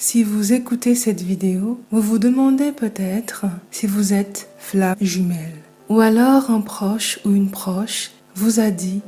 Si vous écoutez cette vidéo, vous vous demandez peut-être si vous êtes flamme jumelle. Ou alors un proche ou une proche vous a dit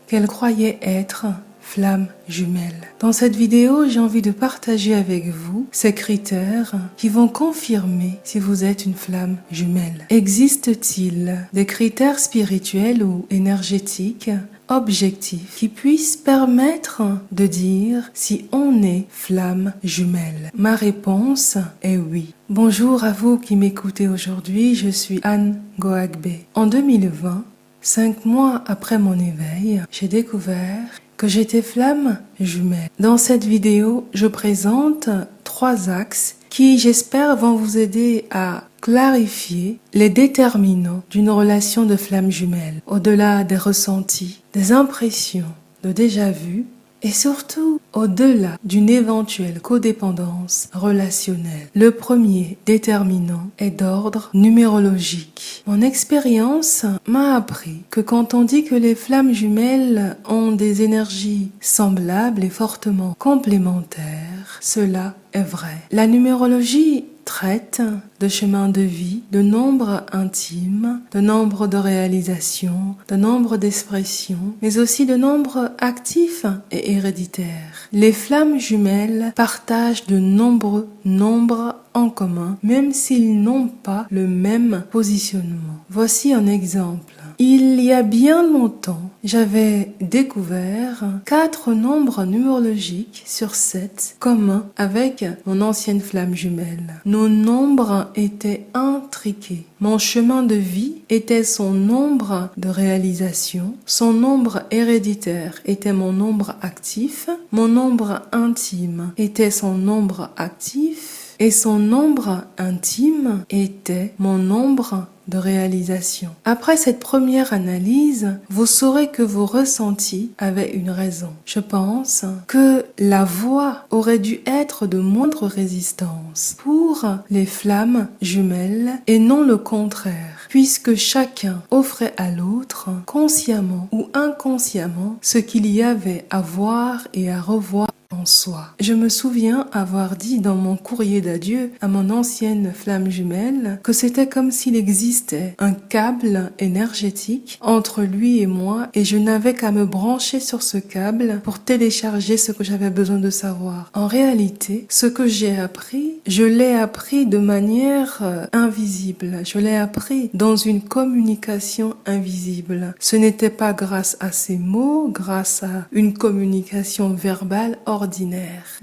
qu'elle croyait être flamme jumelle. Dans cette vidéo, j'ai envie de partager avec vous ces critères qui vont confirmer si vous êtes une flamme jumelle. Existe-t-il des critères spirituels ou énergétiques objectifs qui puissent permettre de dire si on est flamme jumelle? Ma réponse est oui. Bonjour à vous qui m'écoutez aujourd'hui, je suis Anne Goagbe. En 2020, 5 mois après mon éveil, j'ai découvert que j'étais flamme jumelle. Dans cette vidéo, je présente 3 axes qui, j'espère, vont vous aider à clarifier les déterminants d'une relation de flamme jumelle, au-delà des ressentis, des impressions, de déjà-vu, et surtout au-delà d'une éventuelle codépendance relationnelle. Le premier déterminant est d'ordre numérologique. Mon expérience m'a appris que quand on dit que les flammes jumelles ont des énergies semblables et fortement complémentaires, cela est vrai. La numérologie traite de chemin de vie, de nombre intime, de nombre de réalisations, de nombre d'expressions, mais aussi de nombre actif et héréditaire. Les flammes jumelles partagent de nombreux nombres en commun, même s'ils n'ont pas le même positionnement. Voici un exemple. Il y a bien longtemps, j'avais découvert 4 nombres numérologiques sur 7 communs avec mon ancienne flamme jumelle. Nos nombres étaient intriqués. Mon chemin de vie était son nombre de réalisations, son nombre héréditaire était mon nombre actif, mon nombre intime était son nombre actif et son nombre intime était mon nombre de réalisation. Après cette première analyse, vous saurez que vos ressentis avaient une raison. Je pense que la voie aurait dû être de moindre résistance pour les flammes jumelles et non le contraire, puisque chacun offrait à l'autre, consciemment ou inconsciemment, ce qu'il y avait à voir et à revoir en soi. Je me souviens avoir dit dans mon courrier d'adieu à mon ancienne flamme jumelle que c'était comme s'il existait un câble énergétique entre lui et moi et je n'avais qu'à me brancher sur ce câble pour télécharger ce que j'avais besoin de savoir. En réalité, ce que j'ai appris, je l'ai appris de manière invisible. Je l'ai appris dans une communication invisible. Ce n'était pas grâce à ces mots, grâce à une communication verbale ordinaire.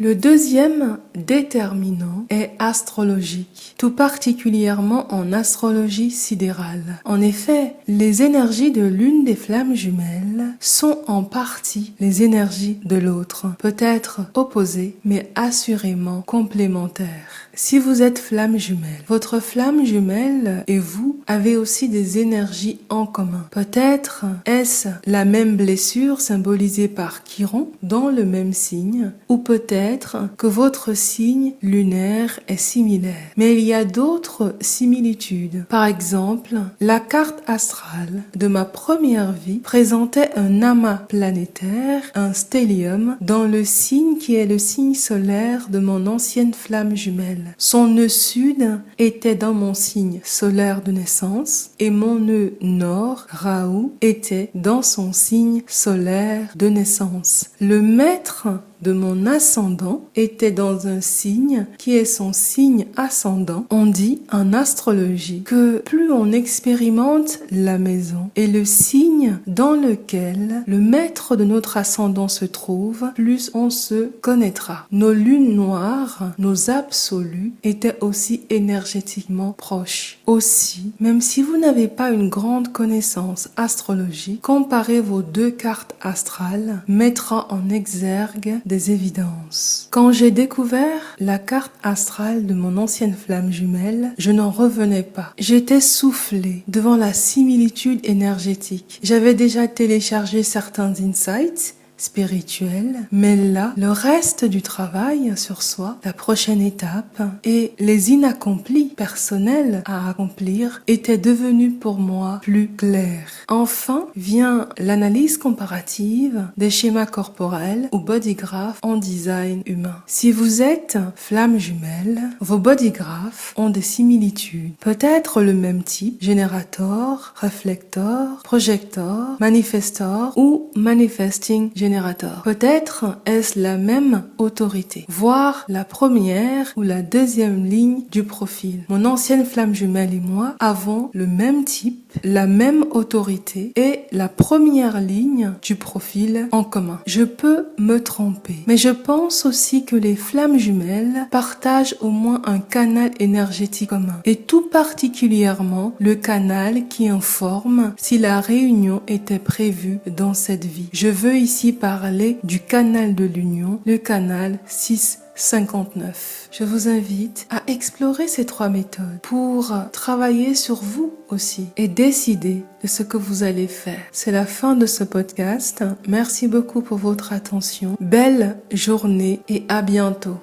Le deuxième déterminant est astrologique, tout particulièrement en astrologie sidérale. En effet, les énergies de l'une des flammes jumelles sont en partie les énergies de l'autre, peut-être opposées, mais assurément complémentaires. Si vous êtes flamme jumelle, votre flamme jumelle et vous avez aussi des énergies en commun. Peut-être est-ce la même blessure symbolisée par Chiron dans le même signe, ou peut-être que votre signe lunaire est similaire. Mais il y a d'autres similitudes. Par exemple, la carte astrale de ma première vie présentait un amas planétaire, un stellium, dans le signe qui est le signe solaire de mon ancienne flamme jumelle. Son nœud sud était dans mon signe solaire de naissance et mon nœud nord, Rahu, était dans son signe solaire de naissance. Le maître de mon ascendant était dans un signe qui est son signe ascendant. On dit en astrologie que plus on expérimente la maison et le signe dans lequel le maître de notre ascendant se trouve, plus on se connaîtra. Nos lunes noires, nos absolus, étaient aussi énergétiquement proches. Aussi, même si vous n'avez pas une grande connaissance astrologique, comparez vos 2 cartes astrales mettra en exergue des évidences. Quand j'ai découvert la carte astrale de mon ancienne flamme jumelle, je n'en revenais pas. J'étais soufflée devant la similitude énergétique. J'avais déjà téléchargé certains insights spirituel, mais là, le reste du travail sur soi, la prochaine étape et les inaccomplis personnels à accomplir étaient devenus pour moi plus clairs. Enfin vient l'analyse comparative des schémas corporels ou bodygraph en design humain. Si vous êtes flamme jumelle, vos bodygraphes ont des similitudes. Peut-être le même type, générateur, réflecteur, projecteur, manifestor ou manifesting générateur. Peut-être est-ce la même autorité, voire la première ou la deuxième ligne du profil. Mon ancienne flamme jumelle et moi avons le même type, la même autorité et la première ligne du profil en commun. Je peux me tromper, mais je pense aussi que les flammes jumelles partagent au moins un canal énergétique commun et tout particulièrement le canal qui informe si la réunion était prévue dans cette vie. Je veux ici parler du canal de l'union, le canal 659. Je vous invite à explorer ces 3 méthodes pour travailler sur vous aussi et décider de ce que vous allez faire. C'est la fin de ce podcast. Merci beaucoup pour votre attention. Belle journée et à bientôt.